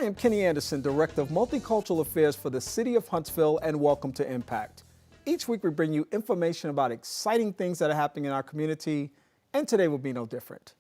am Kenney Anderson, Director of Multicultural Affairs for the City of Huntsville, and welcome to Impact. Each week we bring you information about exciting things that are happening in our community, and today will be no different.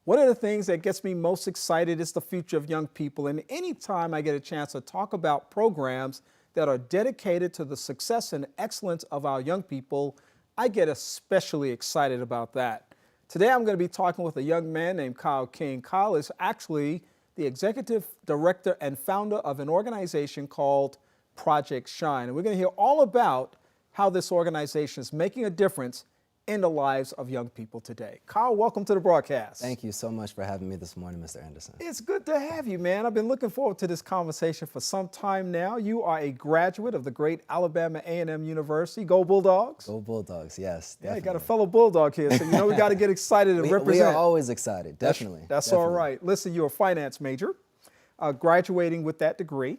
One of the things that gets me most excited is the future of young people, and anytime I get a chance to talk about programs that are dedicated to the success and excellence of our young people, I get especially excited about that. Today I'm going to be talking with a young man named Kyle King. Kyle is actually the executive director and founder of an organization called Project Shine. And we're going to hear all about how this organization is making a difference in the lives of young people today. Kyle, welcome to the broadcast. Thank you so much for having me this morning, Mr. Anderson. It's good to have you, man. I've been looking forward to this conversation for some time now. You are a graduate of the great Alabama A&M University. Go Bulldogs. Go Bulldogs, yes, definitely. Yeah, you got a fellow Bulldog here, so you know we got to get excited and represent. We are always excited, definitely. That's all right. Listen, you're a finance major, graduating with that degree.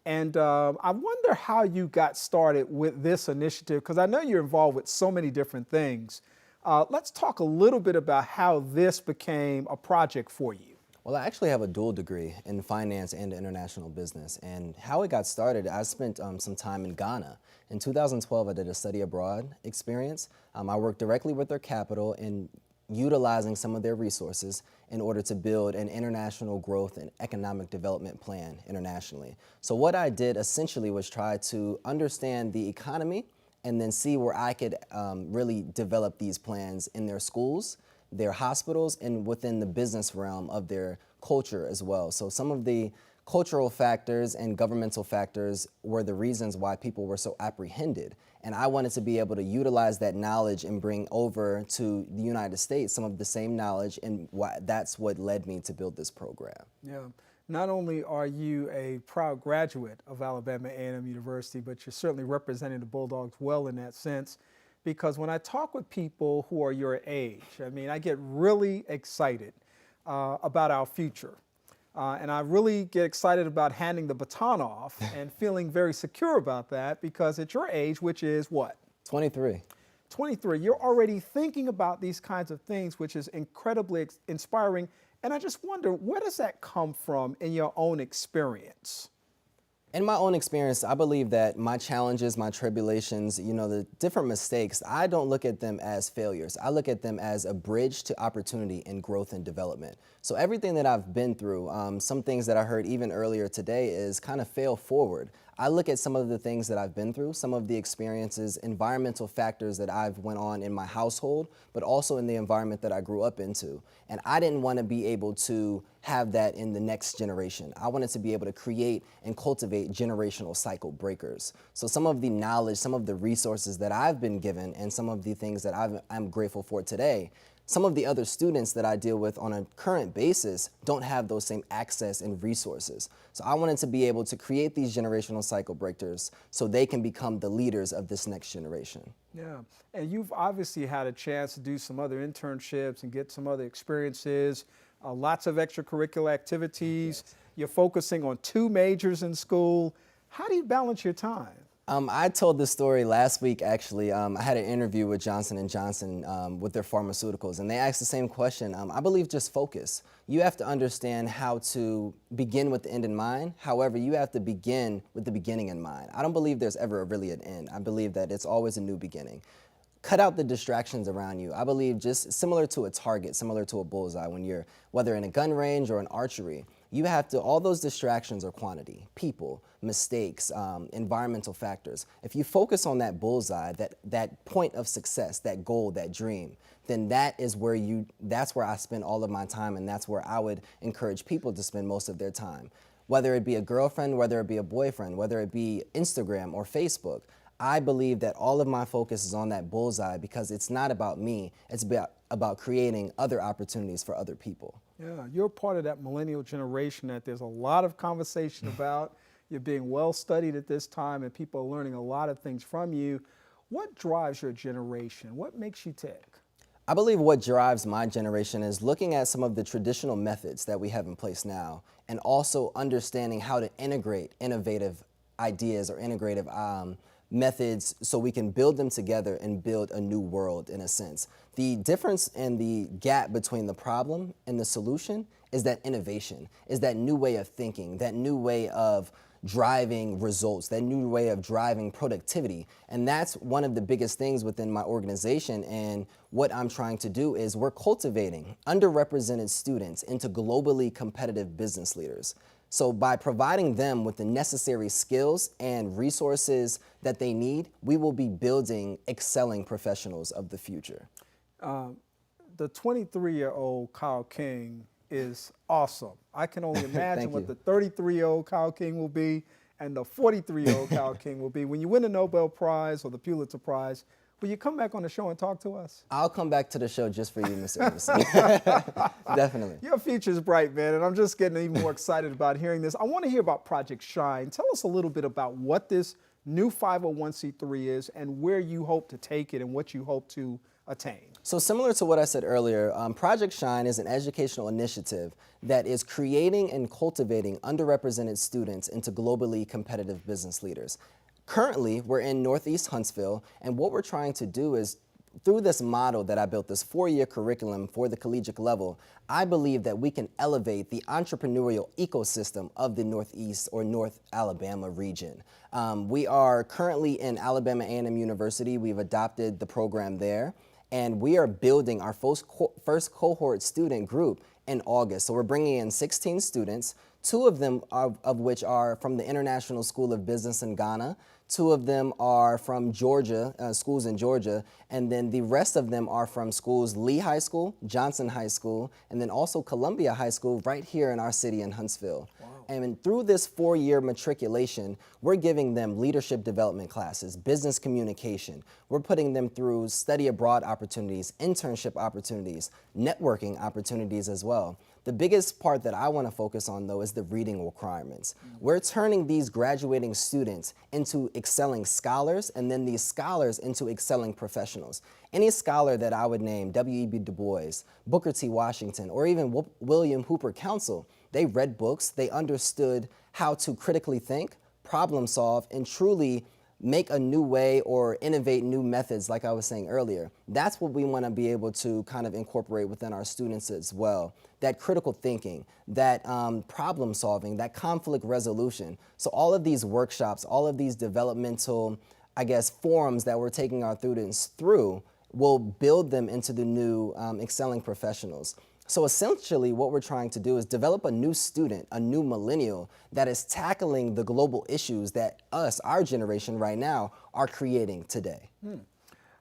And I wonder how you got started with this initiative, because I know you're involved with so many different things. Let's talk a little bit about how this became a project for you. Well, I actually have a dual degree in finance and international business. And how it got started, I spent some time in Ghana. In 2012, I did a study abroad experience. I worked directly with their capital in utilizing some of their resources in order to build an international growth and economic development plan internationally. So what I did essentially was try to understand the economy and then see where I could really develop these plans in their schools, their hospitals, and within the business realm of their culture as well. So some of the cultural factors and governmental factors were the reasons why people were so apprehended. And I wanted to be able to utilize that knowledge and bring over to the United States some of the same knowledge, and that's what led me to build this program. Yeah. Not only are you a proud graduate of Alabama A&M University, but you're certainly representing the Bulldogs well in that sense, because when I talk with people who are your age, I mean, I get really excited about our future. And I really get excited about handing the baton off and feeling very secure about that, because at your age, which is what? 23. 23, you're already thinking about these kinds of things, which is incredibly inspiring. And I just wonder, where does that come from in your own experience? In my own experience, I believe that my challenges, my tribulations, you know, the different mistakes, I don't look at them as failures. I look at them as a bridge to opportunity and growth and development. So everything that I've been through, some things that I heard even earlier today is kind of fail forward. I look at some of the things that I've been through, some of the experiences, environmental factors that I've went on in my household, but also in the environment that I grew up into. And I didn't want to be able to have that in the next generation. I wanted to be able to create and cultivate generational cycle breakers. So some of the knowledge, some of the resources that I've been given, and some of the things that I'm grateful for today, some of the other students that I deal with on a current basis don't have those same access and resources. So I wanted to be able to create these generational cycle breakers so they can become the leaders of this next generation. Yeah, and you've obviously had a chance to do some other internships and get some other experiences, lots of extracurricular activities. Yes. You're focusing on 2 majors in school. How do you balance your time? I told this story last week, actually. I had an interview with Johnson & Johnson with their pharmaceuticals, and they asked the same question. I believe just focus. You have to understand how to begin with the end in mind. However, you have to begin with the beginning in mind. I don't believe there's ever really an end. I believe that it's always a new beginning. Cut out the distractions around you. I believe just similar to a target, similar to a bullseye, when you're, whether in a gun range or an archery, you have to, all those distractions are quantity, people, mistakes, environmental factors. If you focus on that bullseye, that point of success, that goal, that dream, then that's where I spend all of my time, and that's where I would encourage people to spend most of their time. Whether it be a girlfriend, whether it be a boyfriend, whether it be Instagram or Facebook, I believe that all of my focus is on that bullseye, because it's not about me, it's about creating other opportunities for other people. Yeah, you're part of that millennial generation that there's a lot of conversation about. You're being well studied at this time, and people are learning a lot of things from you. What drives your generation? What makes you tick? I believe what drives my generation is looking at some of the traditional methods that we have in place now, and also understanding how to integrate innovative ideas or integrative methods so we can build them together and build a new world in a sense. The difference and the gap between the problem and the solution is that innovation, is that new way of thinking, that new way of driving results, that new way of driving productivity. And that's one of the biggest things within my organization. And what I'm trying to do is we're cultivating underrepresented students into globally competitive business leaders. So by providing them with the necessary skills and resources that they need, we will be building excelling professionals of the future. The 23-year-old Kyle King is awesome. I can only imagine what the 33-year-old Kyle King will be and the 43-year-old Kyle King will be. When you win a Nobel Prize or the Pulitzer Prize, will you come back on the show and talk to us? I'll come back to the show just for you, Mr. Anderson. Definitely. Your future's bright, man, and I'm just getting even more excited about hearing this. I want to hear about Project Shine. Tell us a little bit about what this new 501c3 is and where you hope to take it and what you hope to attain. So similar to what I said earlier, Project Shine is an educational initiative that is creating and cultivating underrepresented students into globally competitive business leaders. Currently, we're in Northeast Huntsville, and what we're trying to do is, through this model that I built, this 4-year curriculum for the collegiate level, I believe that we can elevate the entrepreneurial ecosystem of the Northeast or North Alabama region. We are currently in Alabama A&M University. We've adopted the program there, and we are building our first cohort student group in August. So we're bringing in 16 students, 2 of them of which are from the International School of Business in Ghana. 2 of them are from Georgia, schools in Georgia, and then the rest of them are from schools Lee High School, Johnson High School, and then also Columbia High School right here in our city in Huntsville. Wow. And through this 4-year matriculation, we're giving them leadership development classes, business communication. We're putting them through study abroad opportunities, internship opportunities, networking opportunities as well. The biggest part that I want to focus on, though, is the reading requirements. We're turning these graduating students into excelling scholars, and then these scholars into excelling professionals. Any scholar that I would name, W.E.B. Du Bois, Booker T. Washington, or even William Hooper Council, they read books, they understood how to critically think, problem solve, and truly make a new way or innovate new methods, like I was saying earlier. That's what we want to be able to kind of incorporate within our students as well. That critical thinking, that problem solving, that conflict resolution. So all of these workshops, all of these developmental, I guess, forums that we're taking our students through will build them into the new excelling professionals. So essentially what we're trying to do is develop a new student, a new millennial that is tackling the global issues that our generation right now, are creating today.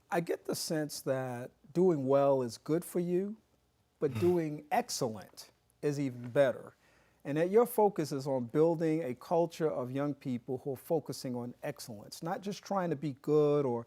I get the sense that doing well is good for you, but doing excellent is even better. And that your focus is on building a culture of young people who are focusing on excellence, not just trying to be good or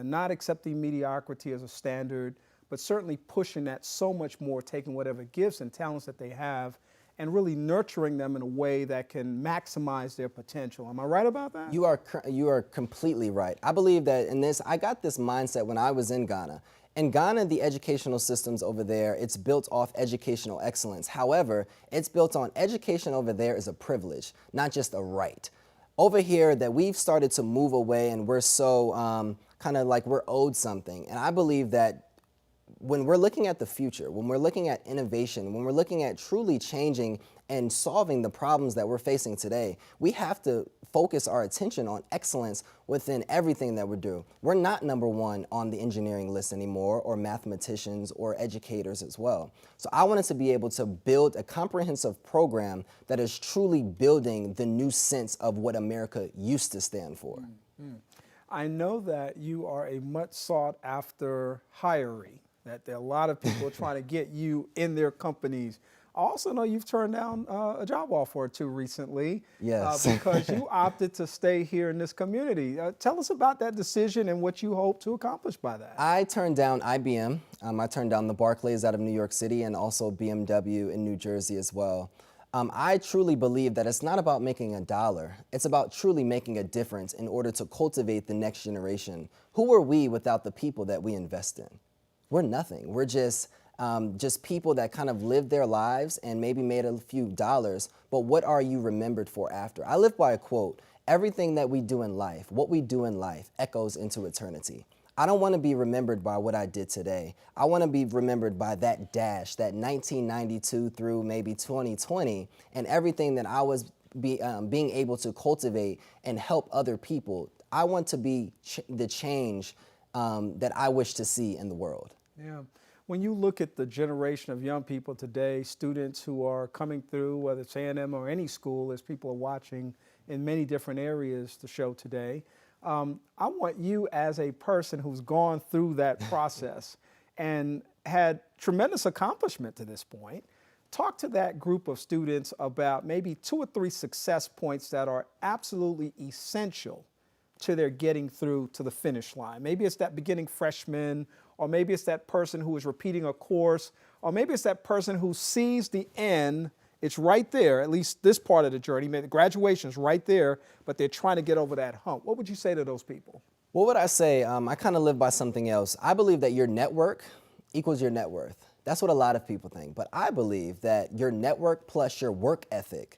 not accepting mediocrity as a standard, but certainly pushing that so much more, taking whatever gifts and talents that they have and really nurturing them in a way that can maximize their potential. Am I right about that? You are completely right. I believe that I got this mindset when I was in Ghana. In Ghana, the educational systems over there, it's built off educational excellence. However, it's built on education over there is a privilege, not just a right. Over here, that we've started to move away and we're so kind of like we're owed something. And I believe that when we're looking at the future, when we're looking at innovation, when we're looking at truly changing and solving the problems that we're facing today, we have to focus our attention on excellence within everything that we do. We're not #1 on the engineering list anymore, or mathematicians or educators as well. So I wanted to be able to build a comprehensive program that is truly building the new sense of what America used to stand for. I know that you are a much sought after hiree, that there are a lot of people trying to get you in their companies. I also know you've turned down a job offer or 2 recently. Yes. Because you opted to stay here in this community. Tell us about that decision and what you hope to accomplish by that. I turned down IBM. I turned down the Barclays out of New York City and also BMW in New Jersey as well. I truly believe that it's not about making a dollar. It's about truly making a difference in order to cultivate the next generation. Who are we without the people that we invest in? We're nothing. We're just people that kind of lived their lives and maybe made a few dollars, but what are you remembered for after? I live by a quote: everything that we do in life, what we do in life, echoes into eternity. I don't want to be remembered by what I did today. I want to be remembered by that dash, that 1992 through maybe 2020, and everything that I was being able to cultivate and help other people. I want to be the change that I wish to see in the world. Yeah. When you look at the generation of young people today, students who are coming through, whether it's A&M or any school, as people are watching in many different areas the show today, I want you as a person who's gone through that process and had tremendous accomplishment to this point, talk to that group of students about maybe 2 or 3 success points that are absolutely essential to their getting through to the finish line. Maybe it's that beginning freshman, or maybe it's that person who is repeating a course, or maybe it's that person who sees the end. It's right there, at least this part of the journey. Maybe the graduation's right there, but they're trying to get over that hump. What would you say to those people? What would I say? I kind of live by something else. I believe that your network equals your net worth. That's what a lot of people think. But I believe that your network plus your work ethic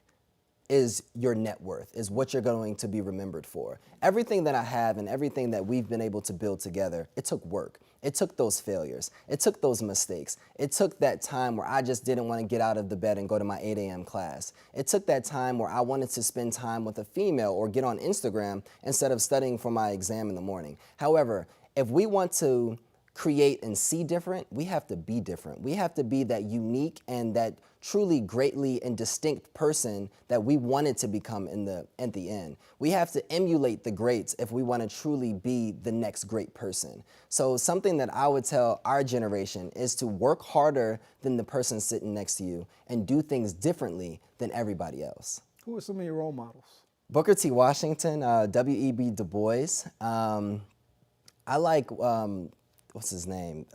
is your net worth, is what you're going to be remembered for. Everything that I have and everything that we've been able to build together, it took work. It took those failures. It took those mistakes. It took that time where I just didn't want to get out of the bed and go to my 8 a.m. class. It took that time where I wanted to spend time with a female or get on Instagram instead of studying for my exam in the morning. However, if we want to create and see different, we have to be different. We have to be that unique and that truly greatly and distinct person that we wanted to become at the end. We have to emulate the greats if we want to truly be the next great person. So something that I would tell our generation is to work harder than the person sitting next to you and do things differently than everybody else. Who are some of your role models? Booker T. Washington, W.E.B. Du Bois. I like, what's his name?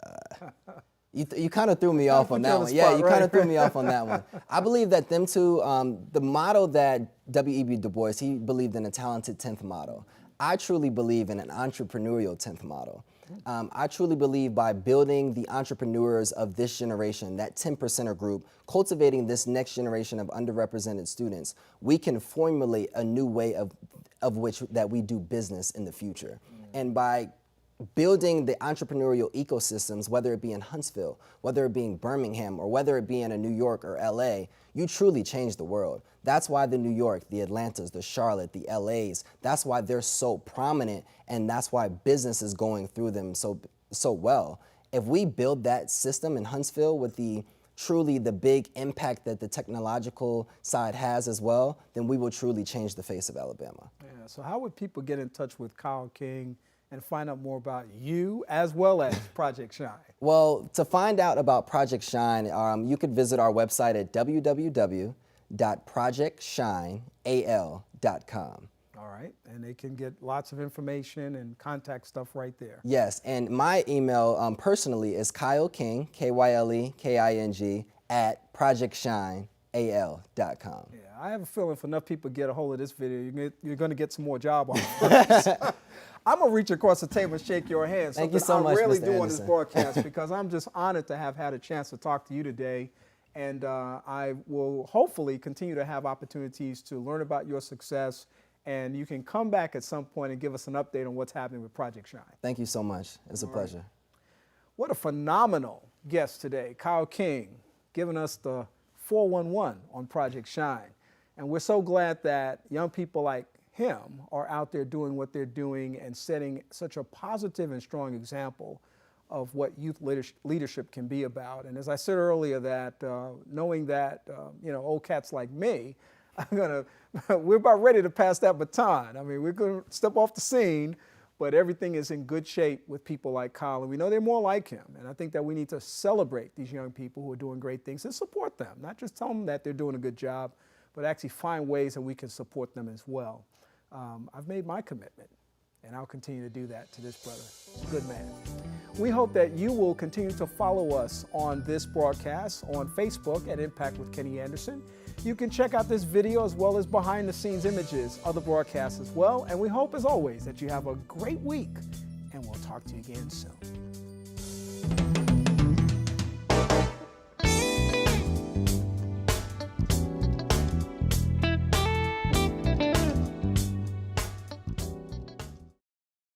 You kind of threw me off on that one. Yeah, you kind of threw me off on that one. I believe that them two, the model that W.E.B. Du Bois, he believed in a talented 10th model. I truly believe in an entrepreneurial 10th model. I truly believe by building the entrepreneurs of this generation, that 10%er group, cultivating this next generation of underrepresented students, we can formulate a new way of which that we do business in the future. And by building the entrepreneurial ecosystems, whether it be in Huntsville, whether it be in Birmingham, or whether it be in New York or LA, you truly change the world. That's why the New York, the Atlantas, the Charlotte, the LAs, that's why they're so prominent, and that's why business is going through them so well. If we build that system in Huntsville with truly the big impact that the technological side has as well, then we will truly change the face of Alabama. Yeah, so how would people get in touch with Kyle King and find out more about you as well as Project Shine? Well, to find out about Project Shine, you could visit our website at www.projectshineal.com. All right, and they can get lots of information and contact stuff right there. Yes, and my email personally is Kyle King, KYLEKING, at projectshineal.com. Yeah, I have a feeling if enough people get a hold of this video, you're going to get some more job offers. I'm going to reach across the table and shake your hand. Thank you so much, I rarely Mr. do on Anderson. this broadcast because I'm just honored to have had a chance to talk to you today. And I will hopefully continue to have opportunities to learn about your success. And you can come back at some point and give us an update on what's happening with Project Shine. Thank you so much. It's a pleasure. What a phenomenal guest today, Kyle King, giving us the 411 on Project Shine. And we're so glad that young people like him are out there doing what they're doing and setting such a positive and strong example of what youth leadership can be about. And as I said earlier, that knowing that old cats like me, we're about ready to pass that baton. I mean, we're going to step off the scene, but everything is in good shape with people like Kyle, and we know they're more like him. And I think that we need to celebrate these young people who are doing great things and support them, not just tell them that they're doing a good job, but actually find ways that we can support them as well. I've made my commitment, and I'll continue to do that to this brother. Good man. We hope that you will continue to follow us on this broadcast on Facebook at Impact with Kenney Anderson. You can check out this video as well as behind-the-scenes images of the broadcast as well. And we hope, as always, that you have a great week, and we'll talk to you again soon.